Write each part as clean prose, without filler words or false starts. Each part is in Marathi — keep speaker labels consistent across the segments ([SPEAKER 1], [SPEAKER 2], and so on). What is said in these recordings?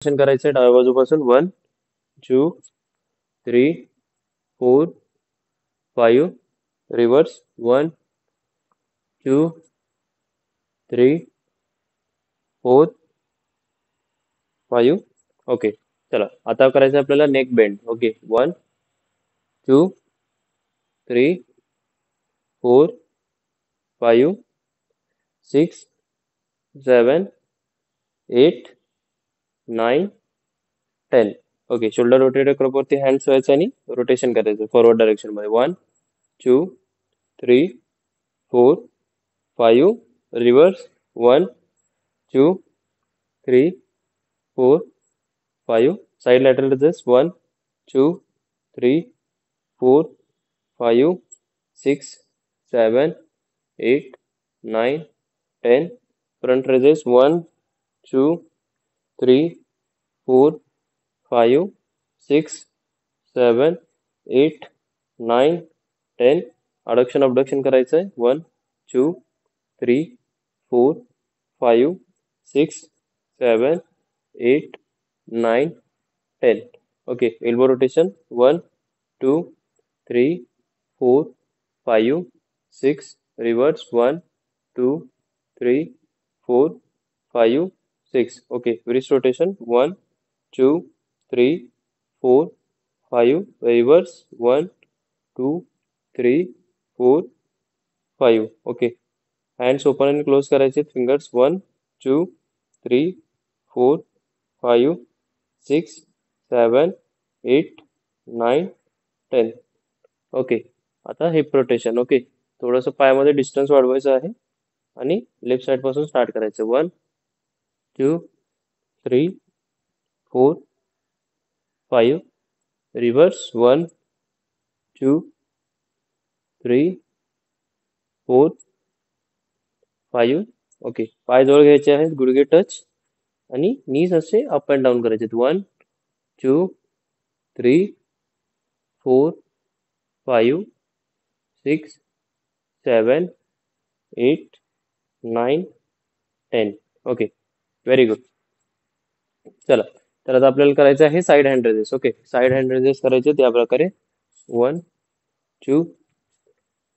[SPEAKER 1] करायचंय डाव्या बाजूपासून 1 2 3 4 5 रिव्हर्स 1 2 3 4 5 ओके. चला आता करायचं आपल्याला neck bend. Okay 1 2 3 4 5 6 7 8 9 10 okay. Shoulder rotate वरती हँड्स व्हायचं आणि रोटेशन करायचं फॉरवर्ड डायरेक्शन मध्ये 1 2 3 4 5 reverse 1 2 3 4 5 side lateral raises 1 2 3 4 5 6 7 8 9 10 front raises 1 2 3 4 5 6 7 8 9 10 adduction abduction करायचंय 1 2 3 4 5 6 7 8 9 10 okay. Elbow rotation 1 2 3 4 5 6 reverse 1 2 3 4 5 6 okay. wrist rotation 1 2 3 4 5 reverse 1 2 3 4 5 okay. Hands open आणि क्लोज करायचे फिंगर्स 1 2 3 4 5 6 7 8 9 10 ओके. आता हिप रोटेशन. ओके. थोडंसं पायामध्ये डिस्टन्स वाढवायचं आहे आणि लेफ्ट साइड पासून स्टार्ट करायचं 1 2 3 4 5 रिव्हर्स 1 2 3 4 5 ओके. पाय जवळ घ्यायचे आहेत, गुडघे टच आणि नीज असे अप अँड डाऊन करायचे 1 2 3 4 5 6 7 8 9 10 ओके. Very good. चला तर आता आपल्याला करायचं आहे side hand raises. Okay. Side hand raises करायचे त्या प्रकारे 1 2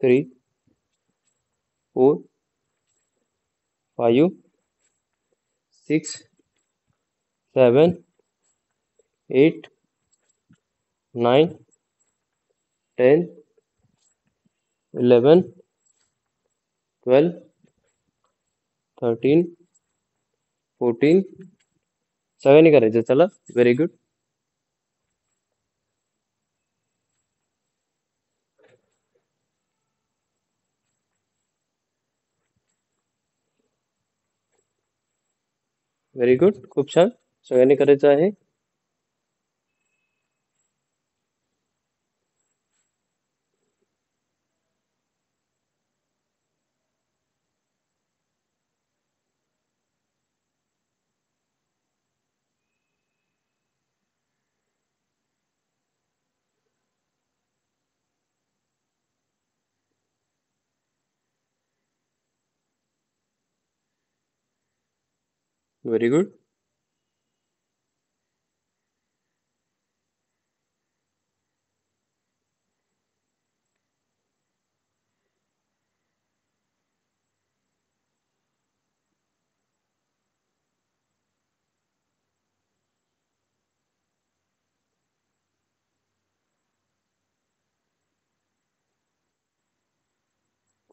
[SPEAKER 1] 3 4 5 6 7 8 9 10 11 12 13 14 सगळ्यांनी करायचं. चला व्हेरी गुड. Very good. खूप छान. सगळ्यांनी करायचं आहे. Very good.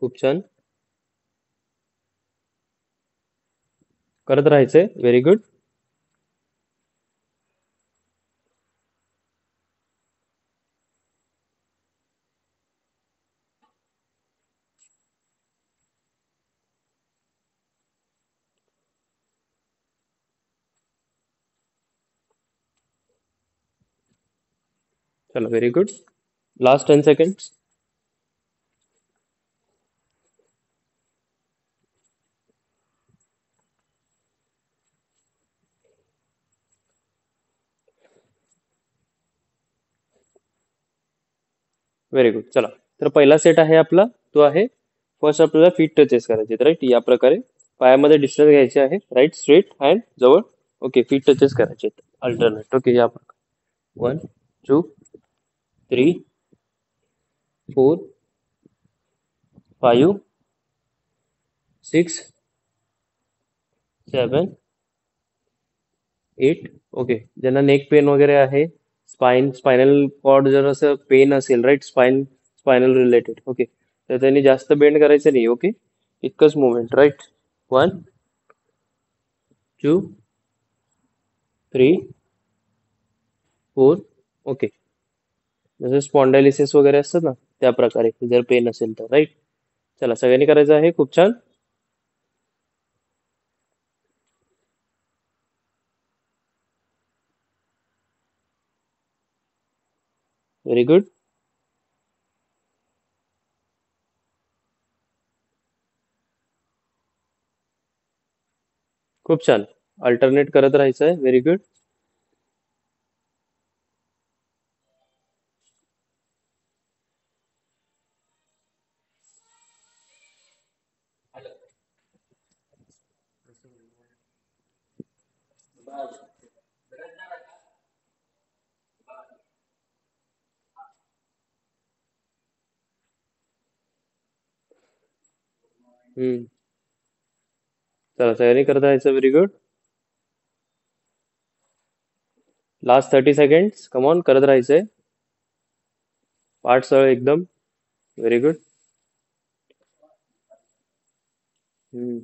[SPEAKER 1] खूप छान. करत राहायचंय. Very good. चला very good. Last 10 seconds. Very good. चला तर पहिला सेट आहे आपला तो आहे फर्स्ट आपल्याला फीट टचेस करायचे राईट. या प्रकारे पायामध्ये डिस्टन्स घ्यायचे आहे राईट. स्ट्रेट हँड जवळ ओके, फीट टचेस करायचे अल्टरनेट. ओके, या प्रकारे 1 2 3 4 5 6 7 8. ओके, ज्यांना नेक पेन वगैरे आहे, स्पायनल कॉर्ड जर असं पेन असेल, राईट, स्पायनल रिलेटेड, ओके, तर त्यांनी जास्त बेंड करायचं नाही. ओके, इतकंच मुवमेंट, राईट. 1 2 3 4. ओके, जसं स्पॉन्डायलिसिस वगैरे असतं ना, त्या प्रकारे जर पेन असेल तर, राईट. चला, सगळ्यांनी करायचं आहे. खूप छान. Very good. खूप छान. अल्टरनेट करत राहायचं आहे. Very good. हम्म. चला, सगळ्यांनी करत राहायचं. Very good. Last 30 seconds. Come on, करत राहायचंय. पाठ सरळ एकदम. Very good. हम्म.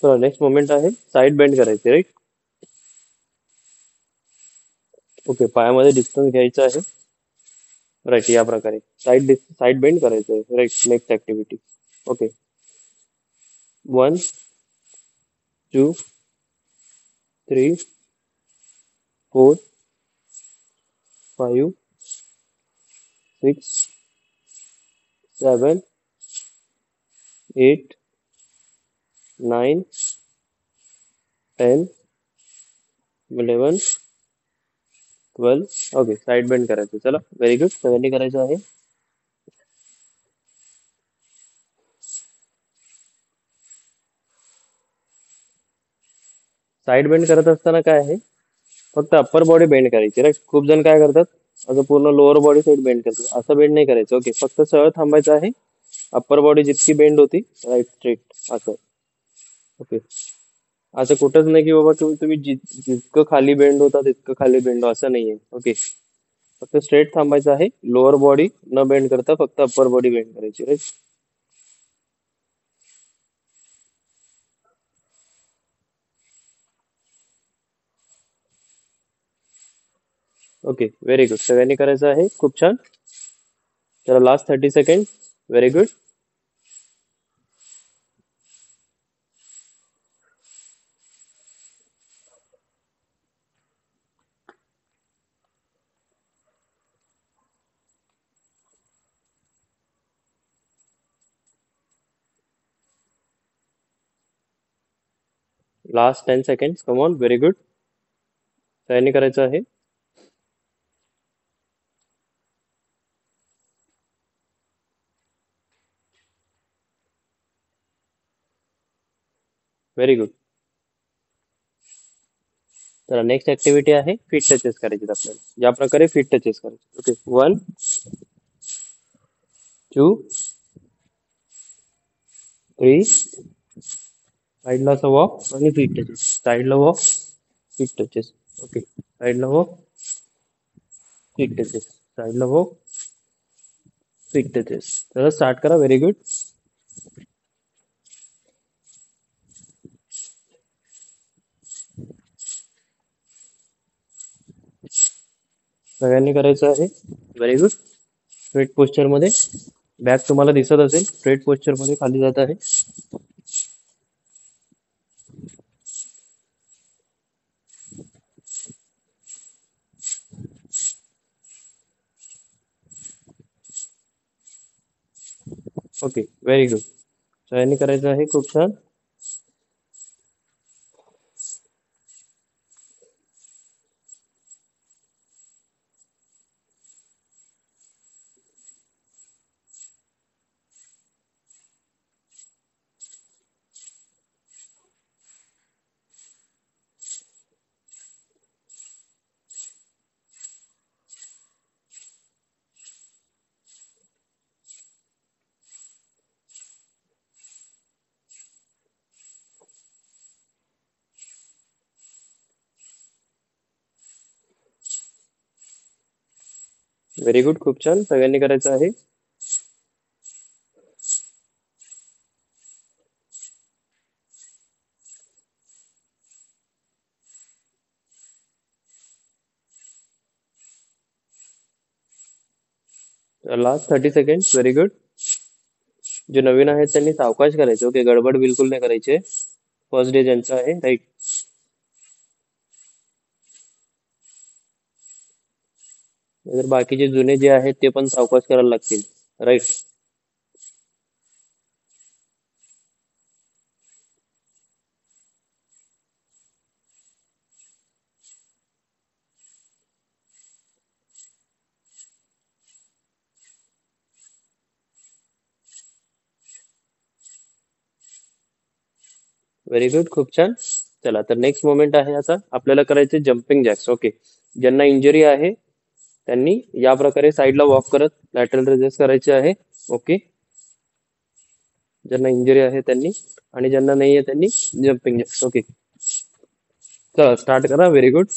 [SPEAKER 1] चला, नेक्स्ट मोमेंट आहे साईड बेंड करायची, राईट. ओके, पायामध्ये डिस्टन्स घ्यायचं आहे, राईट, या प्रकारे साईड बेंड करायचं आहे, right. Next activity. Okay, 1 2 3 4 5 6 7 8 9 10 11 12. Okay, side bend करायचं. चला, व्हेरी गुड. सगळ्यांनी करायचं आहे. साईड बेंड करत असताना काय आहे, फक्त अप्पर बॉडी बेंड करायची, राईट. खूप जण काय करतात, असं पूर्ण लोअर बॉडी साईड बेंड करतात. असं बेंड नाही करायचं. ओके, फक्त सरळ थांबायचं आहे. अप्पर बॉडी जितकी बेंड होती, राईट, स्ट्रेट असं. ओके, असं कुठंच नाही की बाबा तुम्ही जितकं खाली बेंड होता तितकं खाली बेंड हो, असं नाहीये. ओके, फक्त स्ट्रेट थांबायचं आहे. लोअर बॉडी न बेंड करता फक्त अप्पर बॉडी बेंड करायची, राईट. Okay, very good. सगळ्यांनी करायचं आहे. खूप छान. चला, last 30 second. Very good. Last 10 second. Come on, very good. सगळ्यांनी करायचं आहे. Very good. तर नेक्स्ट ऍक्टिव्हिटी आहे फीट टचेस करायचे आपल्याला. या प्रकारे फीट टचेस करायचे. ओके, 1 2 3. साईडला असं वॉक आणि फीट टचेस. साईडला वॉक, फीट टचेस. ओके, साईडला वॉक, फीट टचेस. साईडला वॉक, फीट टचेस. तर स्टार्ट करा. Very good. सगळ्यांनी करायचं आहे. Very good. स्ट्रेट पोस्चर मध्ये बॅक तुम्हाला दिसत असेल, स्ट्रेट पोस्चर मध्ये खाली जात आहे. Okay, very good. सगळ्यांनी करायचं आहे. खूप छान. Very good. खूप छान. सगळ्यांनी करायचं आहे. Last 30 second. Very good. जे नवीन आहेत त्यांनी सावकाश करायचे. ओके, गडबड बिलकुल नाही करायचे. फर्स्ट डे ज्यांचं आहे, राईट. जर बाकीचे जुने जे आहेत ते पण सावकाश करायला लागतील, राईट. Very good. खूप छान. चला, तर नेक्स्ट मोमेंट आहे आता आपल्याला करायचे जम्पिंग जॅक्स. ओके, ज्यांना इंजरी आहे त्यांनी या प्रकारे साईडला वॉक करत लॅटरल रेजेस करायचे आहे. ओके, ज्यांना इंजरी आहे त्यांनी, आणि ज्यांना नाही आहे त्यांनी जम्पिंग जॅक्स. ओके, चला स्टार्ट करा. Very good.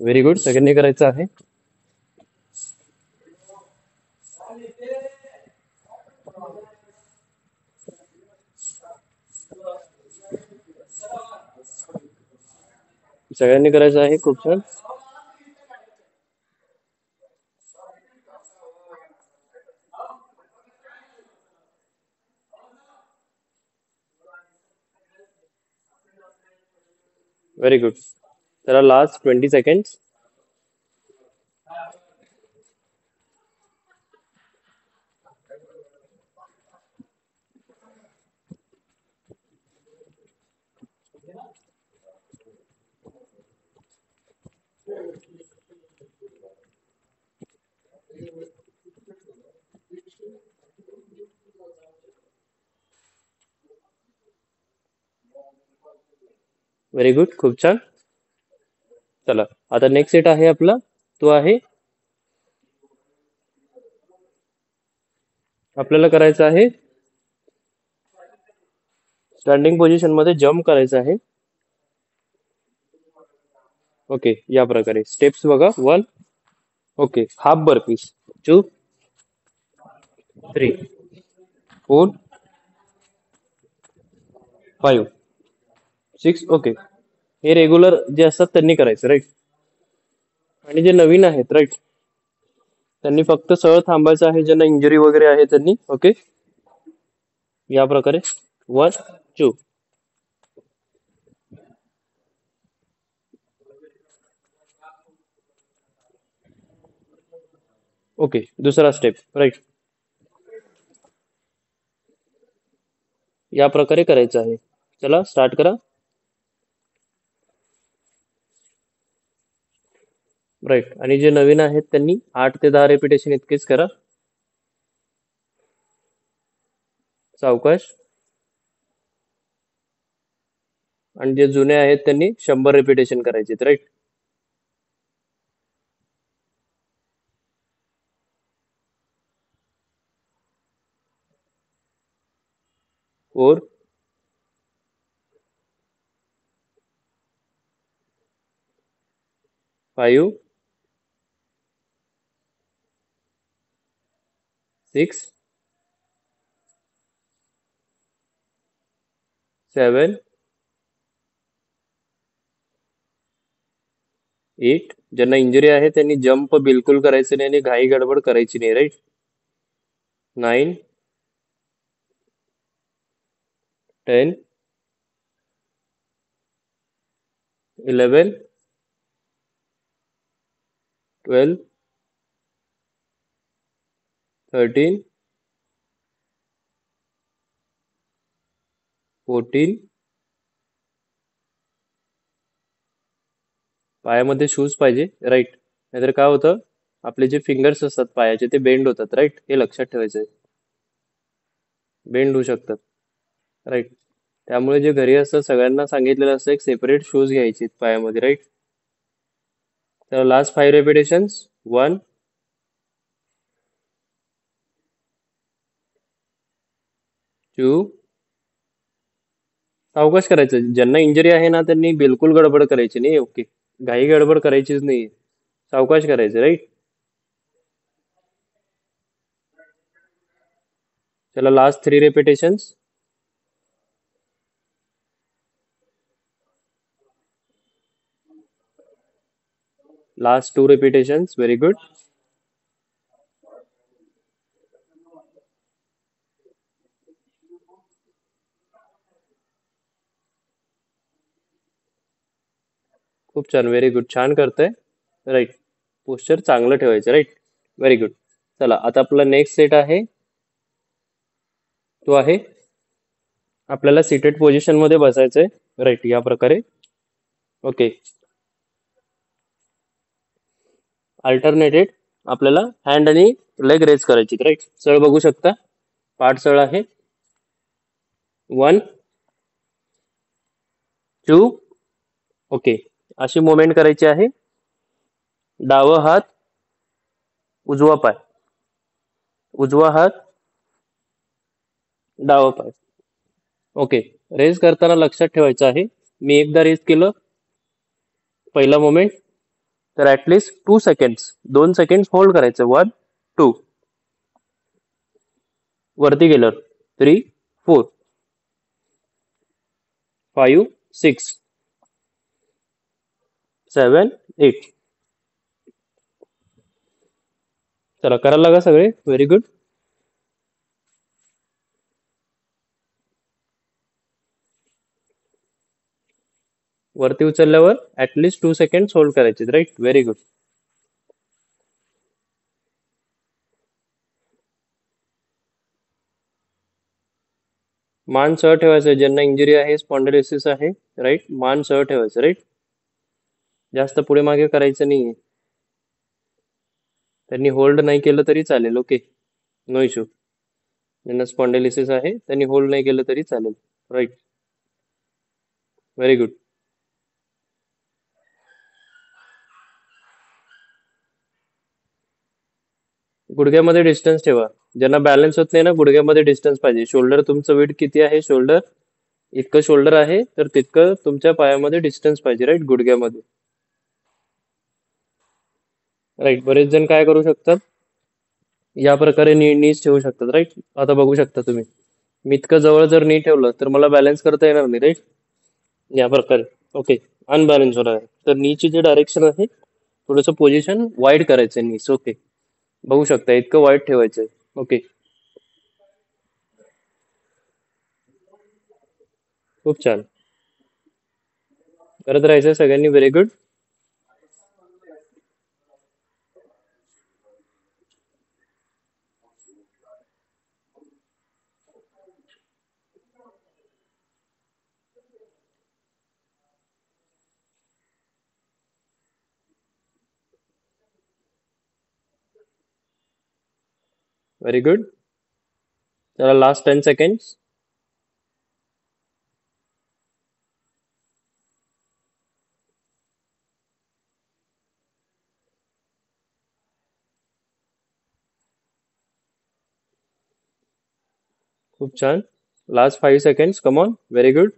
[SPEAKER 1] Very good. सगळ्यांनी करायचं आहे. सगळ्यांनी करायचं आहे. खूप छान. Very good. चला लास्ट 20 सेकंड. Very good. खूप छान. चला, आता नेक्स्ट सेट आहे आपला, तो आहे आपल्याला करायचा आहे स्टँडिंग पोझिशन मध्ये जम्प करायचा आहे. ओके, या प्रकारे स्टेप्स बघा. 1. Okay, half burpees. 2, 3, 4, 5, 6. ओके, हे रेग्युलर जे असतात त्यांनी करायचं, राईट. आणि जे नवीन आहेत, राईट, त्यांनी फक्त सरळ थांबायचं आहे. ज्यांना इंजुरी वगैरे आहे त्यांनी. ओके, या प्रकारे 1, 2. ओके, दुसरा स्टेप, राईट, या प्रकारे करायचं आहे. चला स्टार्ट करा. राईट, आणि जे नवीन आहेत त्यांनी 8 ते 10 रेपिटेशन इतकेच करा. सावकाश. आणि जे जुने आहेत त्यांनी 100 रेपिटेशन करायचे, राईट. 4, 5, सिक्स, सेवन, एट. ज्यांना इंजुरी आहे त्यांनी जंप बिलकुल करायचं नाही आणि घाई गडबड करायची नाही, राईट. नाईन, 10, 11, 12, 13, 14. पायामध्ये शूज पाहिजे, राईट. नाहीतर काय होतं, आपले जे फिंगर्स असतात पायाचे ते बेंड होतात, राईट. हे लक्षात ठेवायचं आहे. बेंड होऊ शकतात, राईट. त्यामुळे जे घरी असतं सगळ्यांना सांगितलेलं असतं एक सेपरेट शूज घ्यायचे पायामध्ये, राईट. तर लास्ट 5 रेपिटेशन्स. 1, 2. सावकाश करायचं. ज्यांना इंजरी आहे ना त्यांनी बिलकुल गडबड करायची नाही, ओके. घाई गडबड करायचीच नाही. सावकाश करायचं, राईट. चला लास्ट 3 रेपिटेशन्स. लास्ट 2 रेपिटेशन्स. Very good. खूप छान, व्हेरी गुड. छान करतंय, राईट. पोस्चर चांगलं ठेवायचं, राईट. Very good. चला आता आपला नेक्स्ट सेट आहे तो आहे, आपल्याला सिटेड पोझिशन मध्ये बसायचंय, राईट. या प्रकारे, ओके. अल्टरनेटेड आपल्याला हँड आणि लेग रेज करायची, राईट. सरळ बघू शकता, पाठ सरळ आहे. 1, 2, ओके. अशी मुवमेंट करायची आहे. डावा हात, उजवा पाय, उजवा हात, डावा पाय, ओके. रेज करताना लक्षात ठेवायचं आहे, मी एकदा रेज केलं पहिला मोमेंट तर ऍटलिस्ट 2 सेकंड्स, 2 सेकंड्स होल्ड करायचं. 1, 2. वरती गेलं 3, 4, 5, 6, 7, 8. चला करायला लागा सगळे, व्हेरी गुड. वरती उचलल्यावर ऍटलिस्ट 2 सेकंड्स होल्ड करायचे, राईट. Very good. मान सरळ ठेवायचं, ज्यांना इंजुरी आहे, स्पॉन्डिलोसिस आहे, राईट. मान सरळ ठेवायचं, राईट. जास्त पुढे मागे करायचं नाही. त्यांनी होल्ड नाही केलं तरी चालेल, ओके. No issue. ज्यांना स्पॉन्डिलोसिस आहे त्यांनी होल्ड नाही केलं तरी चालेल, राईट. Very good. गुडघ्यामध्ये डिस्टन्स ठेवा. ज्यांना बॅलन्स होत नाही ना, गुडघ्यामध्ये डिस्टन्स पाहिजे. शोल्डर तुमचं वेट किती आहे, शोल्डर इतकं शोल्डर आहे तर तितकं तुमच्या पायामध्ये डिस्टन्स पाहिजे, राईट. गुडघ्यामध्ये, राईट. बरेच जण काय करू शकतात, या प्रकारे नीज ठेवू शकतात, राईट. आता बघू शकता तुम्ही, मी इतकं जवळ जर नी ठेवलं तर मला बॅलन्स करता येणार नाही, राईट. या प्रकारे, ओके. अनबॅलन्स होणार आहे. तर नीचे जे डायरेक्शन आहे थोडंसं पोझिशन वाईड करायचं नीस, ओके. बघू शकता इतकं वाईड ठेवायचं, ओके. खूप छान करत राहायचं सगळ्यांनी, व्हेरी गुड. Very good. चला लास्ट 10 सेकंड्स. खूप छान. Last 5 seconds, come on, very good.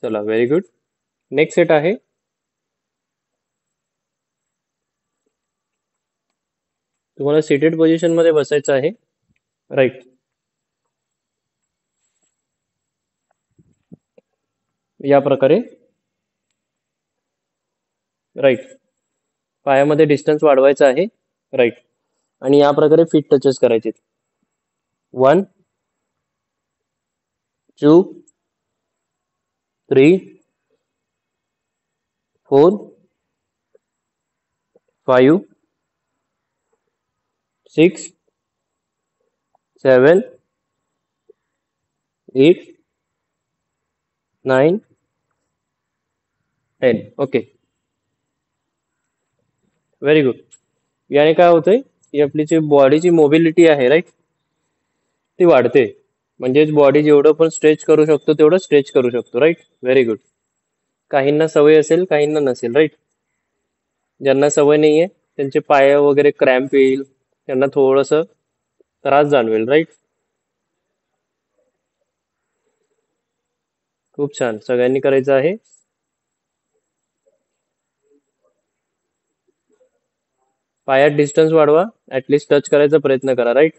[SPEAKER 1] चला, व्हेरी गुड. नेक्स्ट सेट आहे. तुम्हाला सिटेड पोझिशन मध्ये बसायचं आहे. राईट. या प्रकारे. राईट. पायामध्ये डिस्टन्स वाढवायचा आहे. राईट. आणि या प्रकारे फीट टचेस करायचे. 1 2 3 4 5 6 7 8 9 10. Okay, very good. याने काय होतंय की आपली जी बॉडीची मोबिलिटी आहे, राईट, ती वाढते. म्हणजेच बॉडी जेवढं पण स्ट्रेच करू शकतो तेवढं स्ट्रेच करू शकतो. Right, very good. काहींना सवय असेल, काहींना नसेल. राईट. ज्यांना सवय नाहीये त्यांचे पाय वगैरे क्रॅम्प येईल, त्यांना थोडस त्रास जाणवेल. राईट. खूप छान, सगळ्यांनी करायचं आहे. पायात डिस्टन्स वाढवा, ऍटलिस्ट टच करायचा प्रयत्न करा. राईट.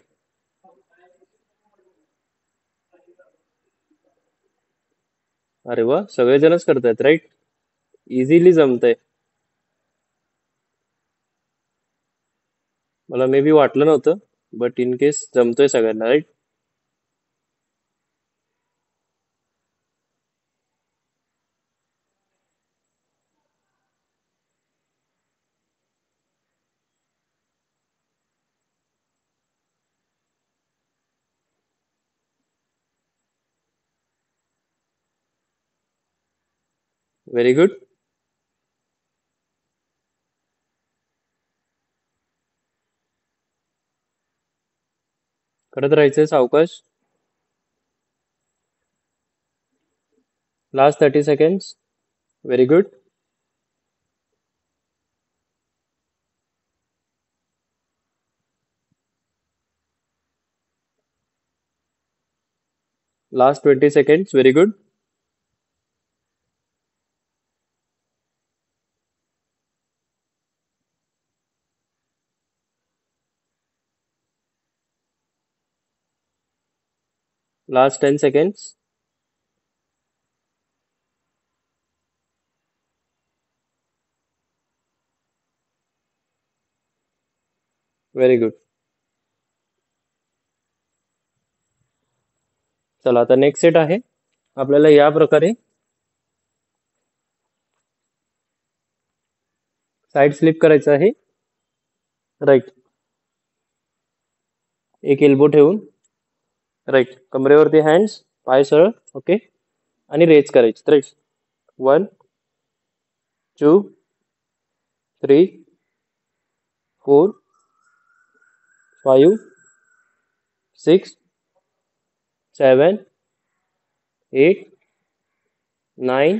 [SPEAKER 1] अरे वा, सगळेजणच करतायत. राईट. इझिली जमतंय. मला मे बी वाटलं नव्हतं, बट इन केस जमतोय सगळ्यांना. राईट. Very good. करत राहायचंय सावकाश. Last 30 seconds. Very good. Last 20 seconds. Very good. Last 10 seconds. Very good. चला, आता नेक्स्ट सेट आहे. आपल्याला या प्रकारे साइड स्लिप करायचं आहे. राईट. एक एल्बो ठेवून. राईट. कमरेवरती हँड्स, पाय सरळ. ओके. आणि रेज करायची. राईट. 1 2 3 4 5 6 7 8 9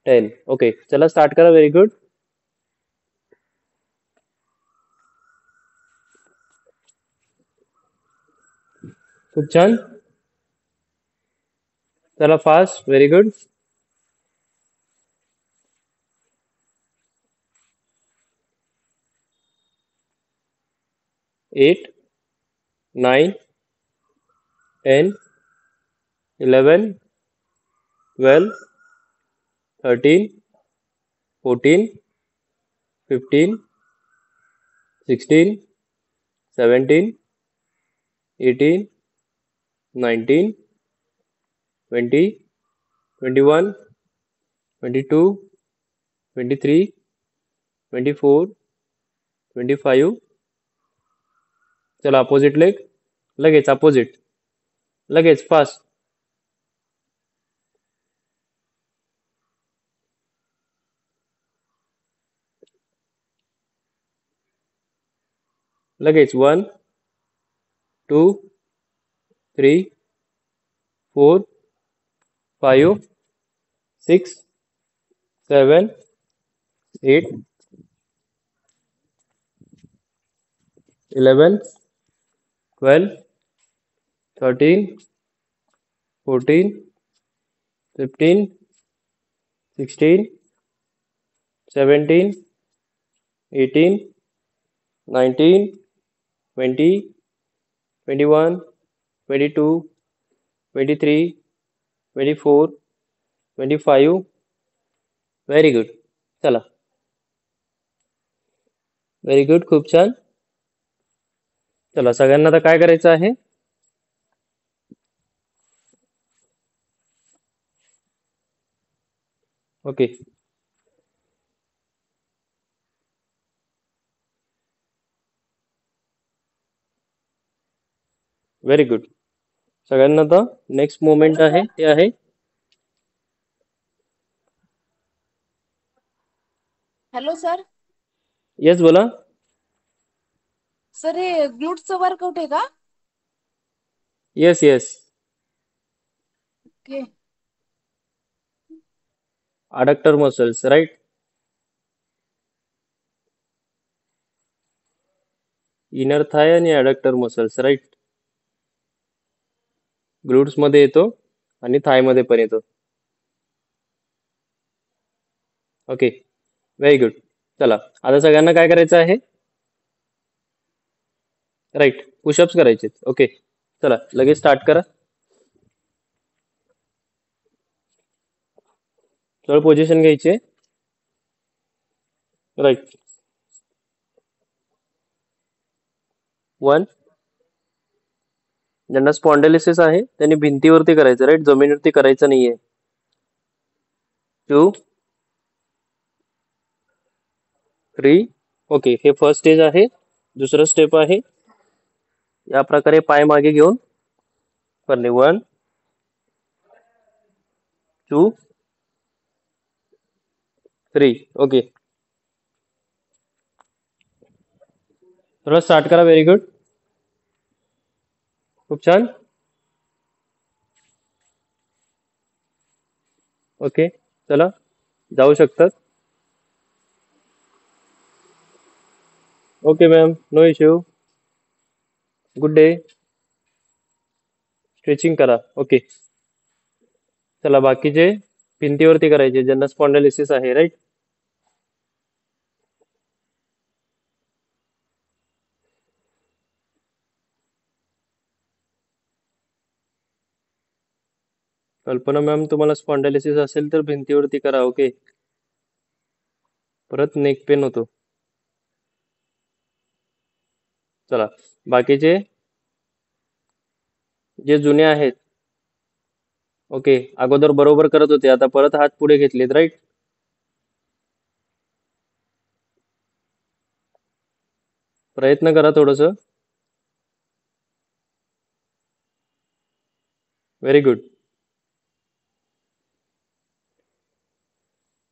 [SPEAKER 1] 10. ओके, चला स्टार्ट करा. Very good. खूप छान. चला फास्ट. Very good. 8 9 10 11 12 13 14 15 16 17 18 19 20 21 22 23 24 25. चला अपोजिट लेग. लगेच अपोजिट. लगेच फास्ट. लगेच 1 2 3 4 5 6 7 8 11 12 13 14 15, 16, 17, 18, 19, 20, 21, 22, 23, 24, 25. Very good. चला, व्हेरी गुड, खूप छान. चला, सगळ्यांना आता काय करायचं आहे? Okay, very good. सगळ्यांना आता नेक्स्ट मोमेंट आहे ते आहे.
[SPEAKER 2] Hello sir.
[SPEAKER 1] येस, बोला.
[SPEAKER 2] सर हे ग्लूट्सचं वर्कआउट आहे का?
[SPEAKER 1] Yes yes.
[SPEAKER 2] Okay.
[SPEAKER 1] Adductor muscles, right. Inner thigh आणि अडक्टर मसल्स, राईट. ग्लूट्स मध्ये येतो आणि थाय मध्ये पण येतो. Okay, very good. चला, आता सगळ्यांना काय करायचं आहे? राईट, पुशअप्स करायचे. ओके, चला लगेच स्टार्ट करा. थोडं पोझिशन घ्यायची आहे. राईट. 1. ज्यांना स्पॉन्डिलिसिस आहे त्यांनी भिंतीवरती करायचं, राईट, जमिनीवरती करायचं नाहीये. 2, 3. ओके, हे फर्स्ट स्टेज आहे. दुसरं स्टेप आहे, या प्रकारे पाय मागे घेऊन करणे. 1, 2, 3. ओके, थोडं स्टार्ट करा. व्हेरी गुड, खूप छान. ओके, चला जाऊ शकतात. Okay ma'am, no issue. Good day. Stretching करा. ओके, चला बाकीचे भिंतीवरती करायचे ज्यांना स्पॉन्डिलिसिस आहे, राईट. कल्पना मॅम, तुम्हाला स्पॉन्डिलिसिस असेल तर भिंतीवरती करा. ओके, परत नेक पेन होतो. चला, बाकीचे जे जुने आहेत, ओके, अगोदर बरोबर करत होते, आता परत हात पुढे घेतलेत, राईट. प्रयत्न करा थोडस. Very good.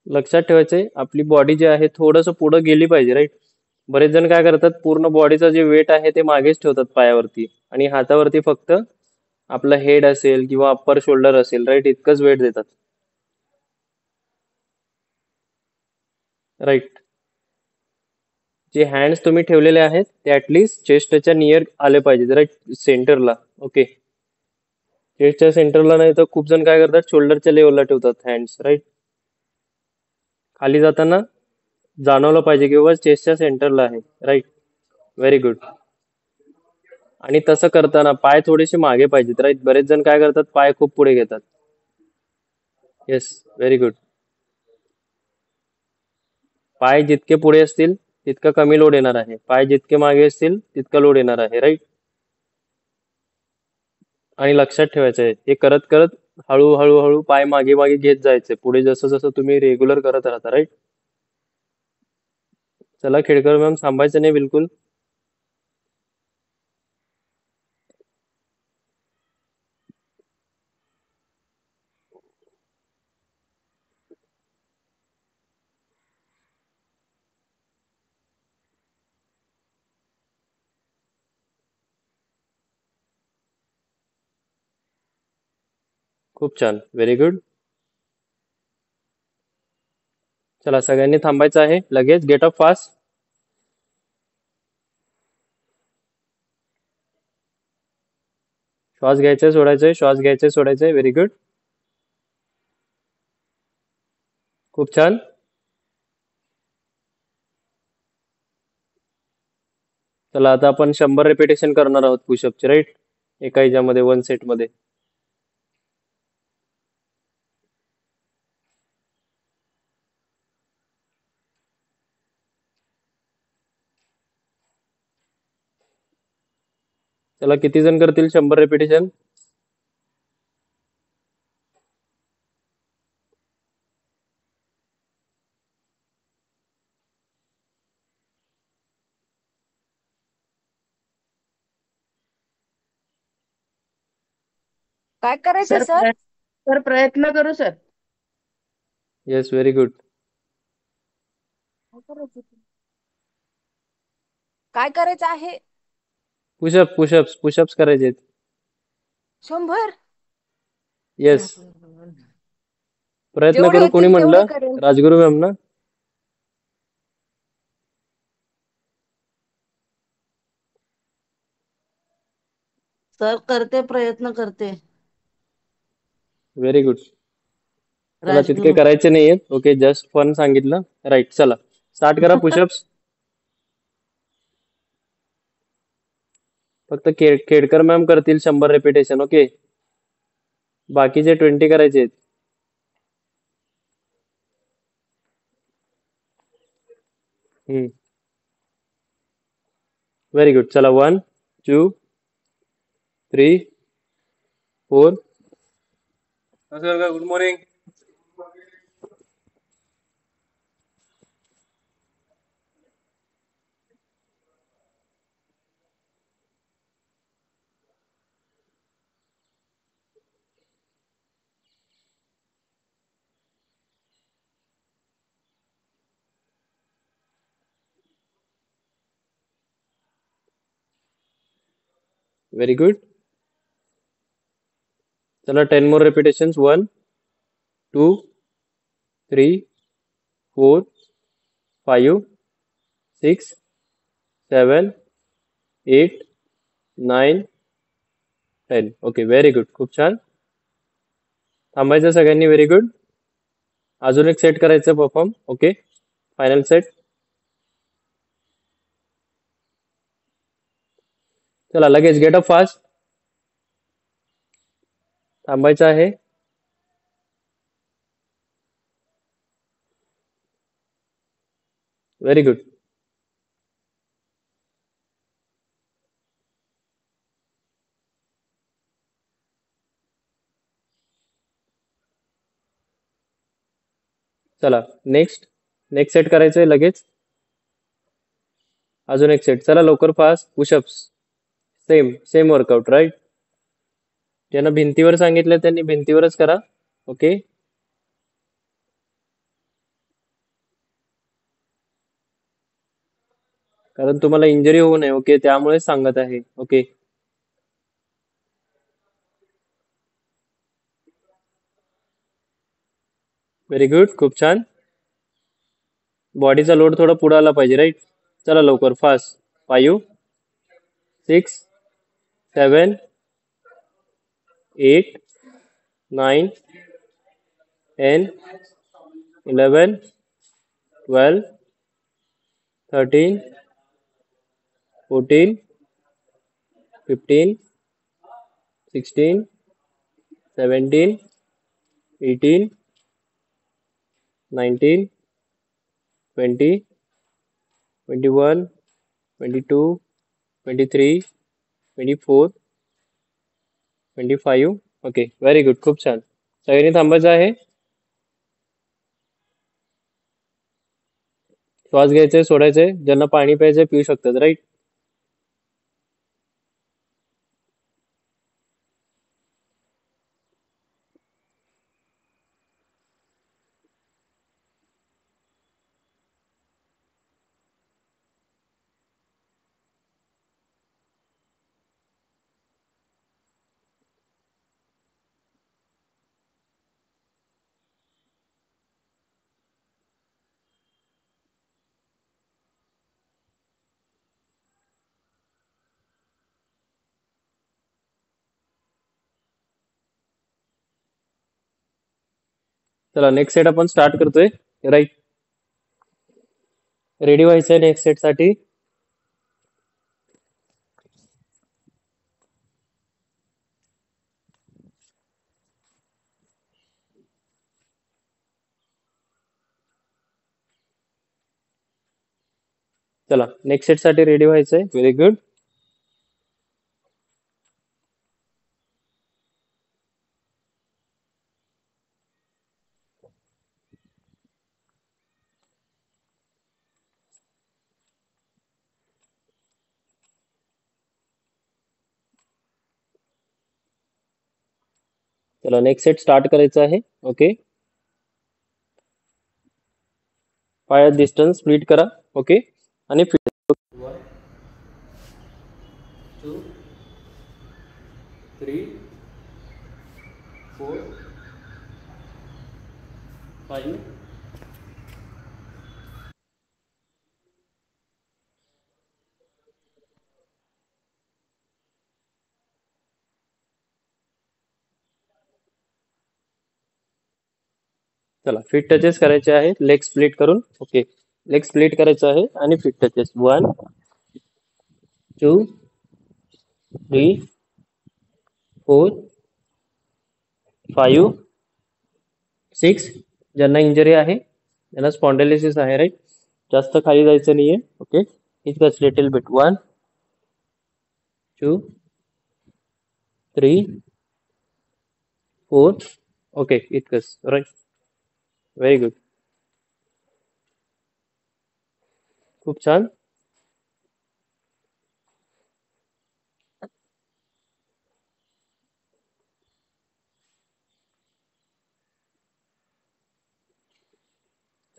[SPEAKER 1] लक्षात ठेवायचंय, आपली बॉडी जी आहे थोडस पुढे गेली पाहिजे, राईट. बरेच जण काय करतात, पूर्ण बॉडीचं जे वेट आहे ते मागेच ठेवतात पायावरती आणि हातावरती फक्त आपलं हेड असेल किंवा अप्पर शोल्डर असेल, राईट, इतकंच वेट देतात. राईट. जे हँड्स तुम्ही ठेवलेले आहेत ते ऍटलीस्ट चेस्टच्या नियर आले पाहिजेत, राईट, सेंटरला. ओके, चेस्टच्या सेंटरला नाही तर खूप जण काय करतात, शोल्डरच्या लेवलला ठेवतात हँड्स, राईट. खाली जाताना जाणवलं पाहिजे की बाबा चेस्टच्या सेंटरला आहे, राईट. Very good. आणि तसं करताना पाय थोडेसे मागे पाहिजेत, राईट. बरेच जण काय करतात, पाय खूप पुढे घेतात. Yes, very good. पाय जितके पुढे असतील तितका कमी लोड येणार आहे, पाय जितके मागे असतील तितका लोड येणार आहे, राईट. आणि लक्षात ठेवायचं आहे, हे करत करत हळूहळू हळू पाय मागे मागे घेत जायचे पुढे, जसं जसं तुम्ही रेग्युलर करत राहता, राईट. चला खेडकर मॅम, थांबायचं नाही बिलकुल. खूप छान, व्हेरी गुड. चला सगळ्यांनी थांबायचं आहे, लगेच गेट अप फास्ट. श्वास घ्यायचा सोडायचंय, श्वास घ्यायचा सोडायचंय. Very good. खूप छान. चला आता आपण 100 रिपिटेशन करणार आहोत पुशअपचे, राईट? एका ह्याच्यामध्ये, वन सेट मध्ये. चला किती जण करतील 100 रिपिटेशन?
[SPEAKER 2] काय करायचं
[SPEAKER 3] सर
[SPEAKER 2] सर?
[SPEAKER 3] सर प्रयत्न करू सर.
[SPEAKER 1] Yes, very good.
[SPEAKER 2] काय करायचं? काय करायचं आहे?
[SPEAKER 1] पुशअप्स करायचे.
[SPEAKER 2] 100?
[SPEAKER 1] येस. प्रयत्न
[SPEAKER 2] जेवढे
[SPEAKER 1] करू कोणी
[SPEAKER 2] होतील तेवढे
[SPEAKER 1] म्हणलं?
[SPEAKER 2] करेल.
[SPEAKER 1] राजगुरू मॅम ना?
[SPEAKER 3] सर करते, प्रयत्न करते.
[SPEAKER 1] Very good. चला तितके
[SPEAKER 3] राजगुरू.
[SPEAKER 1] करायचे नाहीयेत. ओके, जस्ट फन सांगितलं. राईट, चला स्टार्ट करा पुशअप्स. फक्त खेडकर मॅम करतील 100 रिपिटेशन. ओके, बाकीचे 20 करायचे आहेत. Very good. चला 1 2 3 4. Good morning. Very good. चला 10 मोर रिपिटेशन्स. 1 2 3 4 5 6 7 8 9 10. Okay, very good. खूप छान. थांबायचं सगळ्यांनी. Very good. अजून एक सेट करायचं परफॉर्म. Okay, final set. चला लगेच गेट अप फास्ट. थांबायचं आहे. Very good. चला नेक्स्ट सेट करायचंय लगेच. अजून एक सेट. चला लवकर fast. Pushups same workout, right? ज्यांना भिंतीवर सांगितलं त्यांनी भिंतीवरच करा. ओके, कारण तुम्हाला इंजरी होऊ नये. ओके, त्यामुळे सांगत आहे. Okay, very good. खूप छान. बॉडीचा लोड थोडा पुढे आला पाहिजे, राईट? चला लवकर फास्ट. 5 6 7 8 9 10 11 12 13 14 15 16 17 18 19 20 21 22 23 24 25. Okay, very good. खूप छान. सगळ्यांनी थांबायचं आहे. श्वास घ्यायचे, सोडायचे. ज्यांना पाणी प्यायचंय पिऊ शकतात, राईट? चला नेक्स्ट सेट आपण स्टार्ट करतोय. राईट. रेडी व्हायचंय नेक्स्ट सेट साठी. चला नेक्स्ट सेट साठी रेडी व्हायचंय. Very good. चला नेक्स्ट सेट स्टार्ट करायचं आहे. ओके. पायात डिस्टन्स स्प्लिट करा. ओके. आणि 1 2 3 4 5 चला फिट टचेस करायचे आहेत लेग स्प्लिट करून. ओके. लेग स्प्लिट करायचं आहे आणि फिट टचेस 1 2 3 4 5 6. ज्यांना इंजरी आहे त्यांना स्पॉन्डिलिसिस आहे राईट. जास्त खाली जायचं नाहीये. ओके. इतकंच लिटिल बिट 1 2 3 4. ओके इतकंच राईट. Very good. खूप छान.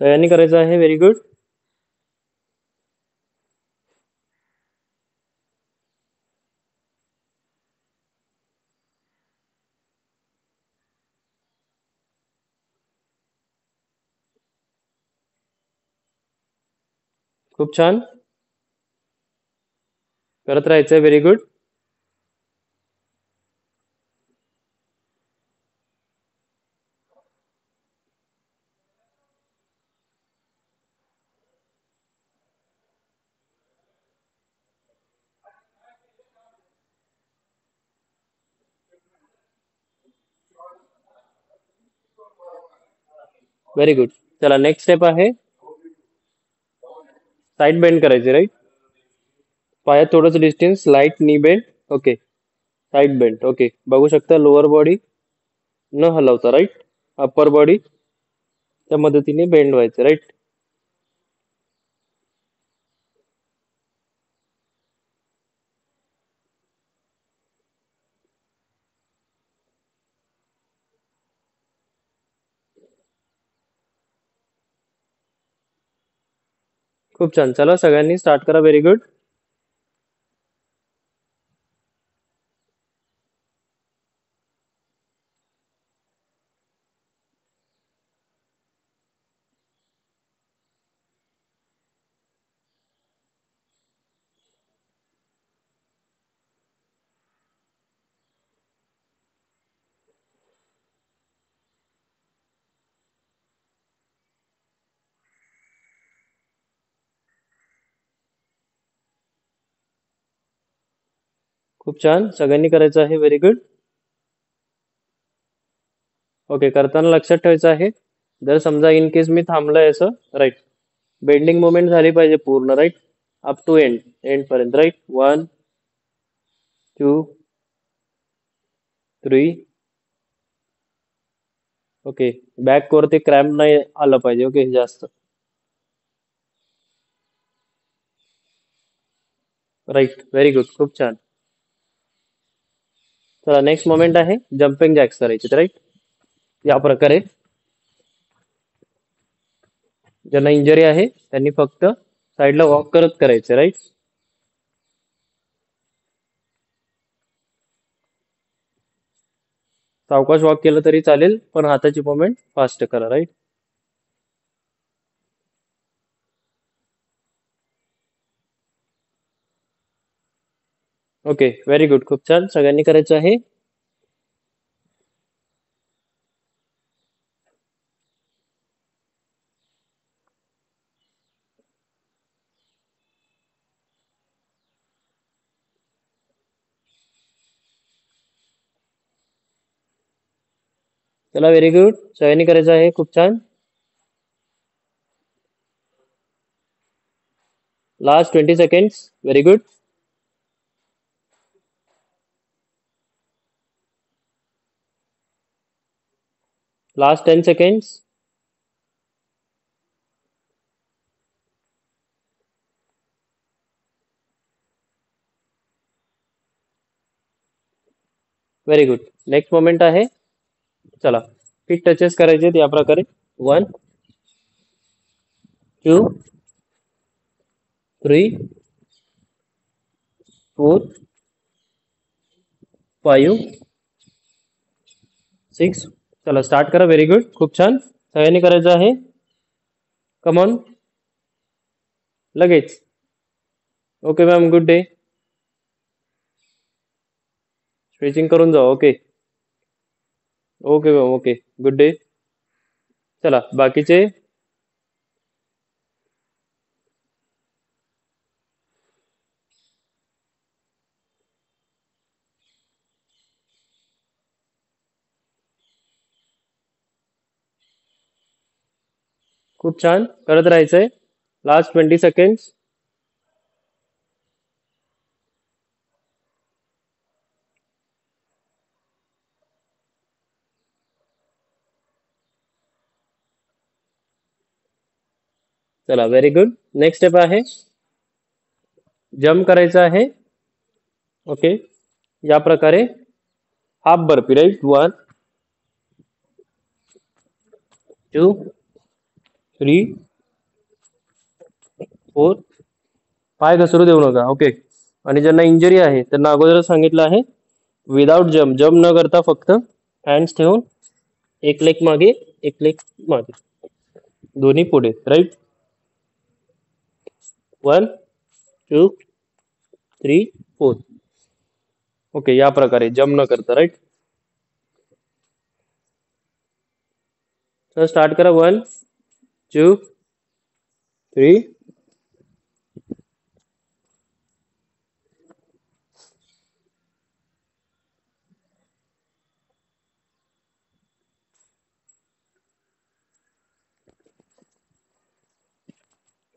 [SPEAKER 1] सगळ्यांनी करायचं आहे. Very good. खूप छान. करत राहायचं. Very good. Very good. चला नेक्स्ट स्टेप आहे साइड बेंड करायची राईट. पायात थोडंसं डिस्टन्स लाईट नी bend. Okay. Side bend. Okay. बघू शकता लोअर बॉडी न हलवता राईट. अप्पर बॉडी त्या मदतीने बेंड व्हायचं राईट. खूप छान. चला सगळ्यांनी स्टार्ट करा. Very good. खूप छान. सगळ्यांनी करायचं आहे. Very good. ओके. करताना लक्षात ठेवायचं आहे जर समजा इन केस मी थांबलोय असं राईट. बेंडिंग मुवमेंट झाली पाहिजे पूर्ण right. Up to end. End पर्यंत राईट. 1 2 3. ओके. बॅक वरती क्रॅम्प नाही आलं पाहिजे. ओके जास्त राईट. Very good. खूप छान. चला नेक्स्ट मोमेंट आहे जम्पिंग जॅक्स करायचे राईट. या प्रकारे ज्यांना इंजरी आहे त्यांनी फक्त साईडला वॉक करत करायचे राईट. सावकाश वॉक केलं तरी चालेल पण हाताची मुवमेंट फास्ट करा राईट. ओके. Very good. खूप छान. सगळ्यांनी करायचं आहे. चला व्हेरी गुड. सगळ्यांनी करायचं आहे. खूप छान. Last 20 seconds. Very good. Last 10 seconds. Very good. Next moment आहे. चला फिट टचेस करायचे या प्रकारे. 1 2 3 4 5 6. चला स्टार्ट करा. Very good. खूप छान. सगळ्यांनी करायचं आहे. कमॉन लगेच. Okay ma'am, good day. Stretching करून जाऊ. Okay okay ma'am. Okay, good day. चला बाकीचे. खूप छान करत राहायचंय. Last 20 seconds. चला व्हेरी गुड. नेक्स्ट स्टेप आहे. जम्प करायचं आहे. ओके, या प्रकारे हाफ बर्पी. राईट. 1 2 3 4. पाय घसरू देऊ नका. ओके. आणि ज्यांना इंजरी आहे त्यांना अगोदरच सांगितलं आहे, विदाउट जम्प, जम्प न करता फक्त हँड्स ठेवून एक लेग मागे एक लेग मागे, दोन्ही पुढे. राईट. 1 2 3 4. ओके, या प्रकारे जम्प न करता. राईट. तर स्टार्ट करा. 1 2 3.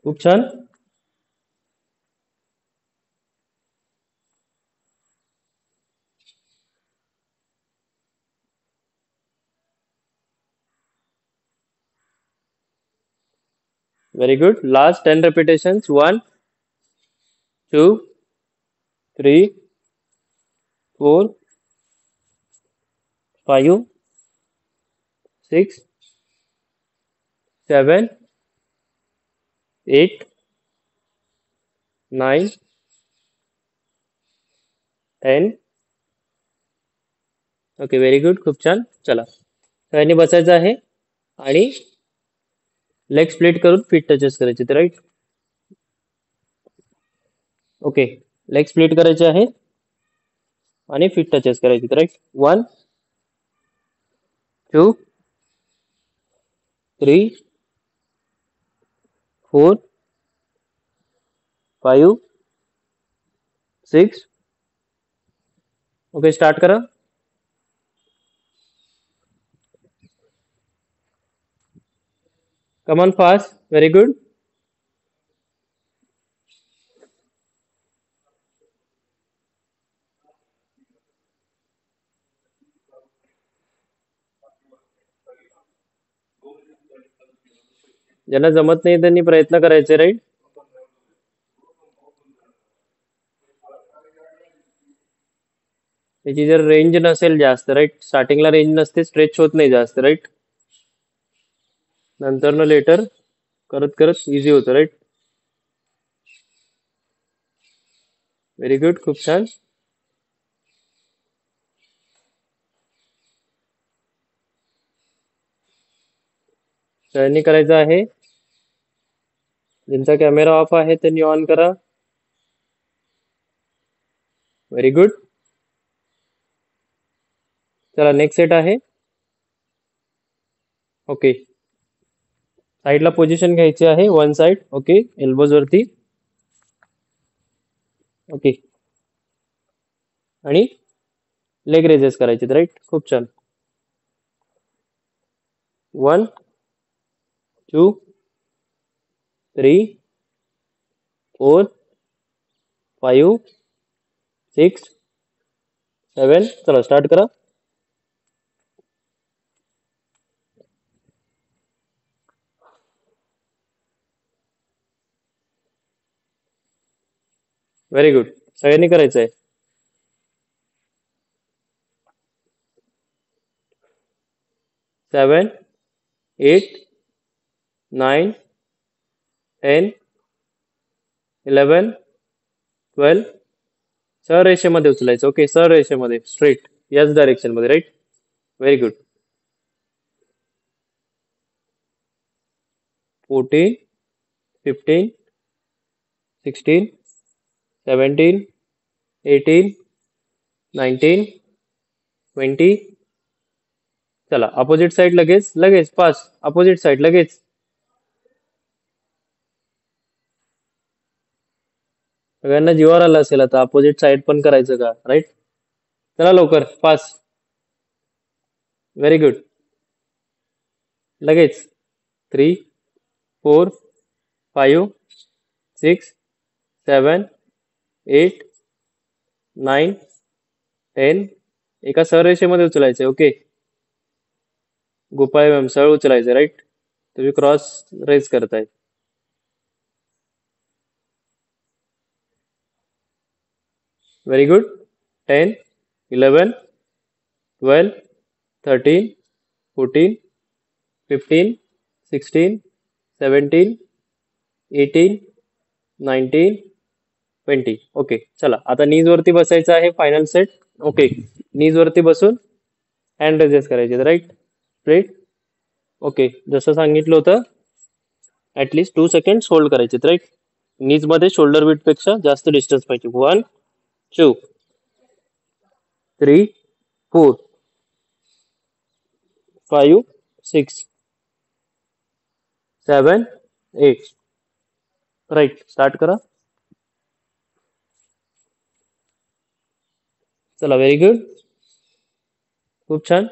[SPEAKER 1] खूप छान. Very good. Last 10 repetitions. 1 2 3 4 5 6 7 8 9 10. Okay, very good. खूप छान. चला सगळ्यांनी बसायचं आहे आणि लेग स्प्लिट करून फिट टचेस करायचे. राईट. ओके, लेग स्प्लिट करायचे आहे आणि फिट टचेस करायचे. राईट. 1 2 3 4 5 6. ओके, स्टार्ट करा. Come on fast. Very good. ज्यांना जमत नाही त्यांनी प्रयत्न करायचे. राईट. त्याची जर रेंज नसेल जास्त, राईट, स्टार्टिंगला रेंज नसते, स्ट्रेच होत नाही जास्त. राईट. नंतर न लेटर करत करत इझी होतं. राईट. Very good. खूप छान. सगळ्यांनी करायचं आहे. ज्यांचा कॅमेरा ऑफ आहे त्यांनी ऑन करा. Very good. चला नेक्स्ट सेट आहे. ओके, साईडला पोझिशन घ्यायची आहे. One side. ओके, एल्बोज वरती. ओके, आणि लेग रेजेस करायचे. राईट. खूप छान. 1, 2, 3, 4, 5, 6, 7. चला स्टार्ट करा. Very good. सगळ्यांनी करायचं आहे. 7, 8, 9, 10, 11, 12. सरळ रेषेमध्ये उचलायचं. ओके, सरळ रेषेमध्ये स्ट्रेट याच डायरेक्शन मध्ये, राईट. Very good. 14, 15, 16, 17, 18, 19, 20. चला अपोजिट साइड लगेच लगेच पास. अपोजिट साइड लगेच. सगळ्यांना जीवावर आलं असेल आता अपोजिट साइड पण करायचं का, राईट. चला लवकर पास. Very good. लगेच 3, 4, 5, 6, 7, 8, 9, 10. एका सरळ रेषेमध्ये उचलायचे. ओके, गोपाळ मॅम सरळ उचलायचे, राईट. तुम्ही क्रॉस रेस करताय. Very good. 10, 11, 12, 13, 14, 15, 16, 17, 18, 19, 20. ओके, चला आता नीज वरती बसायचं आहे. Final set. ओके, नीज वरती बसून हँड रेजेस करायचे, राईट. स्ट्रेट. ओके, जसं सांगितलं होतं ऍटलीस्ट 2 सेकंड होल्ड करायचे, राईट. नीज मध्ये शोल्डर बीट पेक्षा जास्त डिस्टन्स पाहिजे. 1, 2, 3, 4, 5, 6, 7, 8. राईट. स्टार्ट करा. चला व्हेरी गुड. खूप छान.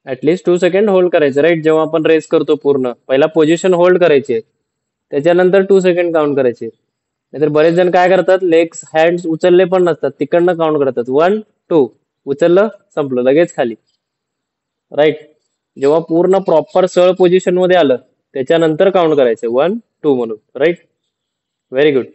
[SPEAKER 1] ऍटलीस्ट 2 सेकंड होल्ड करायचं, राईट. जेव्हा आपण रेस करतो पूर्ण पहिला पोझिशन होल्ड करायची, त्याच्यानंतर 2 सेकंड काउंट करायचे. नाहीतर बरेच जण काय करतात, लेग्स हँड्स उचलले पण नसतात, तिकडनं काउंट करतात. 1, 2 उचललं, संपलं, लगेच खाली, राईट. जेव्हा पूर्ण प्रॉपर सरळ पोझिशन मध्ये आलं त्याच्यानंतर काउंट करायचं 1, 2 म्हणून, right. Very good.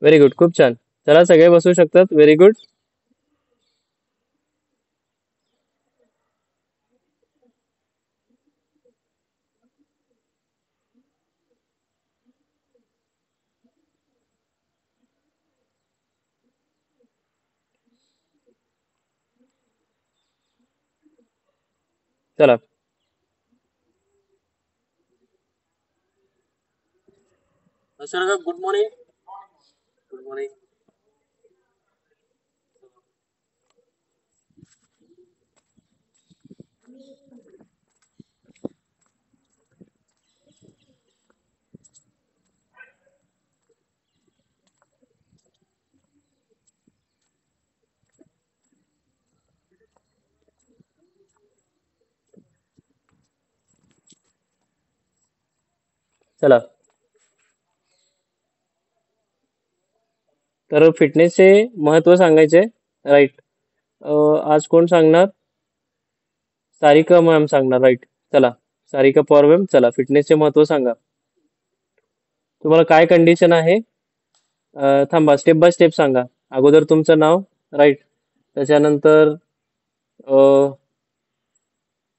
[SPEAKER 1] Very good. खूप छान. चला सगळे बसू शकतात. Very good. चला sir, good morning. Good morning. चला तर फिटनेसचे महत्व सांगायचे, राईट. आज कोण सांगणार? सारिका मॅम सांगणार, राईट. चला, सारिका पवार मॅम, चला फिटनेसचे महत्व सांगा. तुम्हाला काय कंडिशन आहे? थांबा, स्टेप बाय स्टेप सांगा. अगोदर तुमचं नाव, राईट. त्याच्यानंतर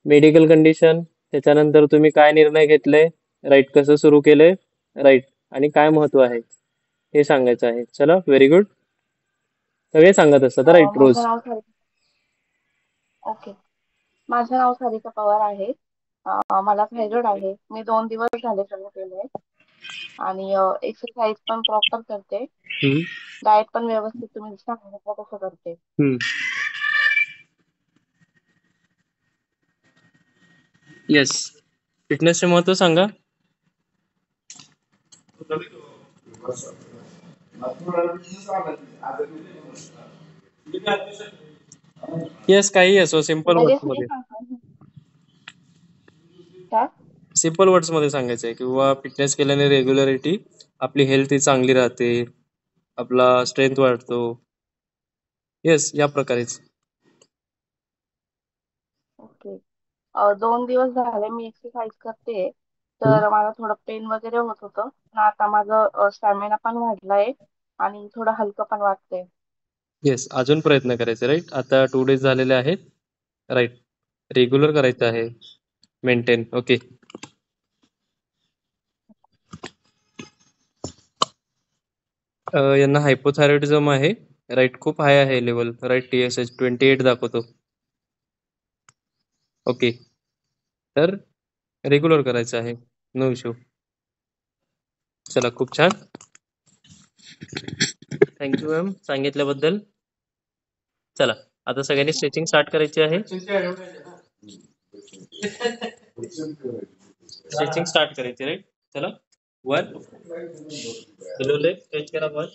[SPEAKER 1] मेडिकल कंडिशन, त्याच्यानंतर तुम्ही काय निर्णय घेतले, राईट, कसं सुरू केलंय, राईट, आणि काय महत्व आहे हे सांगायचं आहे. चला, व्हेरी गुड. सगळे सांगत असतात, राईट, रोज.
[SPEAKER 2] माझं नाव ओके. माझं नाव सारिका पवार आहे. मला थायरॉइड आहे. मी 2 दिवस झाले चालू केले आणि एक्सरसाइज पण प्रॉपर करते.
[SPEAKER 1] हम्म,
[SPEAKER 2] डाएट पण व्यवस्थित तुम्ही सांगितलं तसं करते.
[SPEAKER 1] हम्म. येस. फिटनेसचे महत्व सांगा. येस, काही असो, सिम्पल वर्ड्स
[SPEAKER 2] त्याच्यासाठी
[SPEAKER 1] मध्ये.
[SPEAKER 2] काय?
[SPEAKER 1] सिम्पल वर्ड्स मध्ये सांगायचं आहे किंवा फिटनेस केल्याने रेग्युलरिटी आपली हेल्थ ही चांगली राहते, आपला स्ट्रेंथ वाढतो. येस, या प्रकारेच.
[SPEAKER 2] ओके. 2 दिवस झाले मी एक्सरसाइज करते,
[SPEAKER 1] हम्म.
[SPEAKER 2] तर मला थोडं पेन वगैरे होत होतं. पण आता माझं स्टॅमिना पण वाढलाय आणि थोडं हलकं पण वाटतंय.
[SPEAKER 1] येस, अजून प्रयत्न करायचे, राईट. आता 2 डेज झालेले आहेत, राईट. रेग्युलर करायचं आहे, मेंटेन. ओके. यांना हायपोथायरॉइडिझम आहे, राईट. खूप हाय आहे लेवल, राईट. TSH 28 दाखवतो. ओके. तर रेग्युलर करायचं आहे, नो इश्यू. चला, खूप छान. थँक्यू मॅम सांगितल्याबद्दल. चला, आता सगळ्यांनी स्ट्रेचिंग स्टार्ट करायची आहे. स्ट्रेचिंग स्टार्ट करायची, राईट. चला, 1 बिलो लेग स्ट्रेच करा. 1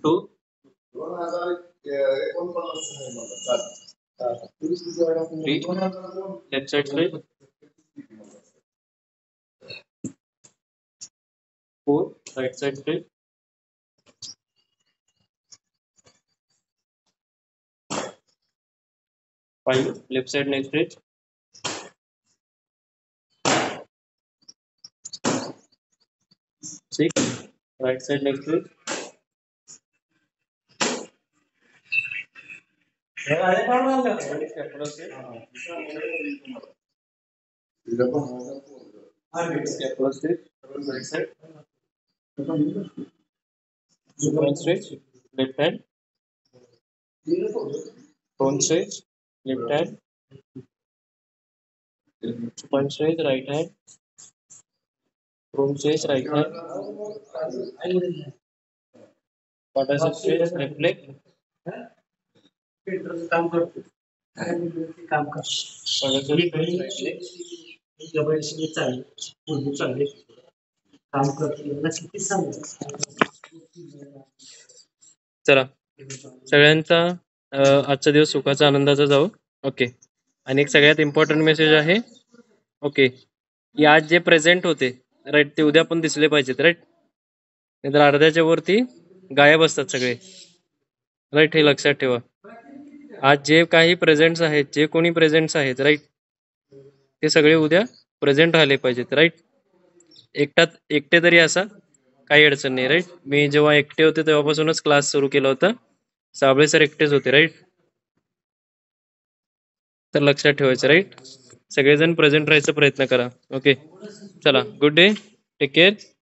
[SPEAKER 1] 2 3 left side stretch 4 right side stretch 5 left side neck stretch 6 right side neck stretch 1 stretch left hand front stretch left hand 1 stretch right hand front stretch right hand quarter stretch left leg काम करतो काम कर चांगले काम करतो चला, सगळ्यांचा आजचा दिवस सुखाचा आनंदाचा जाऊ. ओके. आणि एक सगळ्यात इम्पॉर्टंट मेसेज आहे. ओके, की आज जे प्रेझेंट होते, राईट, ते उद्या पण दिसले पाहिजेत, राईट. नाहीतर अर्ध्याच्या वरती गायब असतात सगळे, राईट. हे लक्षात ठेवा. आज जे काही प्रेझेंट्स आहेत, जे कोणी प्रेझेंट्स आहेत, राईट, ते सगळे उद्या प्रेझेंट राहिले पाहिजेत, राईट. एकटे तरी असा, काही अडचण नाही, राईट. मी जेव्हा एकटे होते तेव्हापासूनच क्लास सुरू केला होता. साबळे सर एकटेच होते, राईट. तर लक्षात ठेवायचं, राईट. सगळेजण प्रेझेंट राहायचा प्रयत्न करा. ओके, चला, गुड डे, टेक केअर.